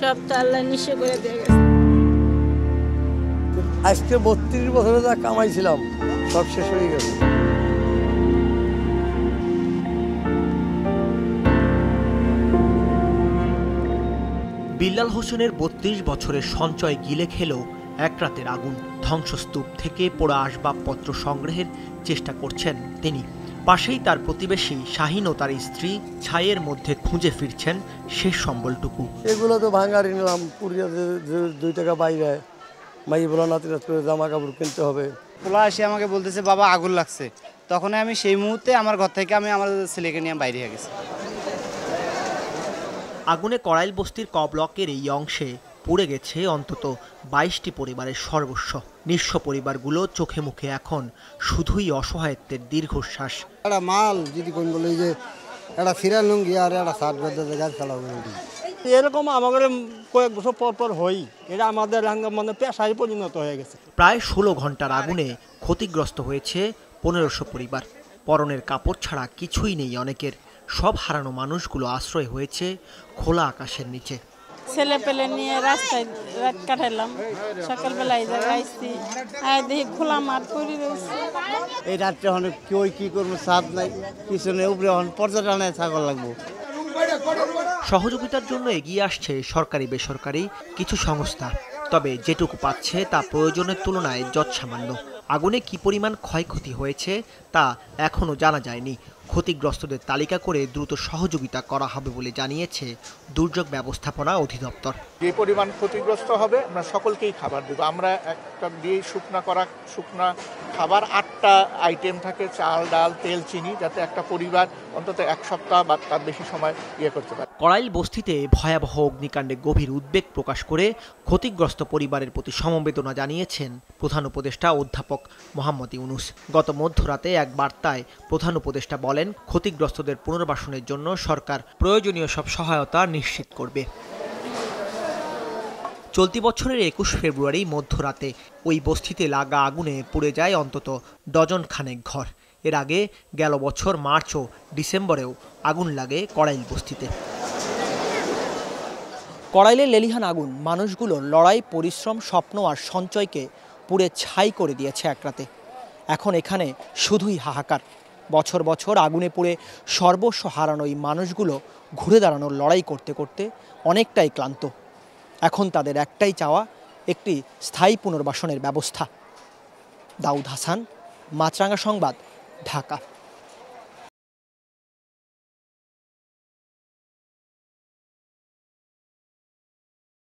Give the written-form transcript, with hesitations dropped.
সব তো আল্লাহ নিঃস্ব করে দিয়ে গেছে। আজকে ৩২ বছরে যা কামাইছিলাম সব শেষ হয়ে গেছে। বিল্লাল হোসেনের ৩২ বছরের সঞ্চয় গিলে খেল এক রাতের আগুন। ধ্বংসস্তূপ থেকে পোড়া আসবাবপত্র সংগ্রহের চেষ্টা করছেন তিনি। পাশেই তার প্রতিবেশী শাহিন ও তার স্ত্রী ছাইয়ের মধ্যে খুঁজে ফিরছেন শেষ সম্বলটুকু। এগুলো তো ভাঙারি নিলাম, পুরিয়া 2 টাকা বাইরে মাই বলা নাতি করে জামা কাপড় কিনতে হবে। পোলা এসে আমাকে বলতেছে বাবা আগুন লাগছে, তখন আমি সেই মুহূর্তে আমার ঘর থেকে আমার ছেলেকে নিয়ে বাইরে হয়ে গেছি। আগুনে কড়াইল বস্তির ক ব্লকের এই অংশে পুড়ে গেছে অন্তত ২২টি পরিবারের সর্বস্ব। নিঃস্ব পরিবারগুলো চোখে মুখে এখন শুধুই অসহায়ত্বের দীর্ঘশ্বাস। একটা মাল যদি কোন বলে যে একটা ফিরা লুঙ্গি আর একটা শার্ট বেঁধে গাছ ফেলাবো, এরকম আমাদের কয়েক বছর পর পর হই। এটা আমাদের মানে পেশায় পরিণত হয়ে গেছে। প্রায় ১৬ ঘন্টার আগুনে ক্ষতিগ্রস্ত হয়েছে ১৫০০ পরিবার। পরনের কাপড় ছাড়া কিছুই নেই অনেকের। সব হারানো মানুষগুলো আশ্রয় হয়েছে খোলা আকাশের নিচে। ছেলে পেলে নিয়ে রাস্তায় রাত কাটাইলাম, সকালবেলায় যাইছি দেখি খোলা মাঠ পড়ে রয়েছে। এই রাত্রে অনেক কি করবো, ছাদ নাই, পিছনে উপরে পর্যটনে ছাগল লাগবো। সহযোগিতার জন্য এগিয়ে আসছে সরকারি বেসরকারি কিছু সংস্থা, তবে যেটুকু পাচ্ছে তা প্রয়োজনের তুলনায় যৎসামান্য। আগুনে কি পরিমাণ ক্ষয়ক্ষতি হয়েছে তা এখনও জানা যায়নি। ক্ষতিগ্রস্তদের তালিকা করে দ্রুত সহযোগিতা করা হবে বলে জানিয়েছে দুর্যোগ ব্যবস্থাপনা অধিদপ্তর। যে পরিমাণ ক্ষতিগ্রস্ত হবে আমরা সকলকেই খাবার দেব। আমরা একটা দিয়ে শুকনা খাবার ৮টা আইটেম থাকে, চাল ডাল তেল চিনি, যাতে একটা পরিবার অন্তত ১ সপ্তাহ বা তার বেশি সময় করতে পারে। কড়াইল বস্তিতে ভয়াবহ অগ্নিকাণ্ডে গভীর উদ্বেগ প্রকাশ করে ক্ষতিগ্রস্ত পরিবারের প্রতি সমবেদনা জানিয়েছেন প্রধান উপদেষ্টা অধ্যাপক মোহাম্মদ ইউনূস। গত মধ্যরাতে এক বার্তায় প্রধান উপদেষ্টা বলেন, ক্ষতিগ্রস্তদের পুনর্বাসনের জন্য সরকার প্রয়োজনীয় সব সহায়তা নিশ্চিত করবে। চলতি বছরের ২১ ফেব্রুয়ারি মধ্যরাতে ওই বস্তিতে লাগা আগুনে পুড়ে যায় অন্তত ডজন খানেক ঘর। এর আগে গেল বছর মার্চ ও ডিসেম্বরেও আগুন লাগে কড়াইল বস্তিতে। কড়াইলের লেলিহান আগুন মানুষগুলোর লড়াই, পরিশ্রম, স্বপ্ন আর সঞ্চয়কে পুড়ে ছাই করে দিয়েছে এক রাতে। এখন এখানে শুধুই হাহাকার। বছর বছর আগুনে পুড়ে সর্বস্ব হারানো এই মানুষগুলো ঘুরে দাঁড়ানোর লড়াই করতে করতে অনেকটাই ক্লান্ত। এখন তাদের একটাই চাওয়া, একটি স্থায়ী পুনর্বাসনের ব্যবস্থা। দাউদ হাসান, মাছরাঙা সংবাদ, ঢাকা।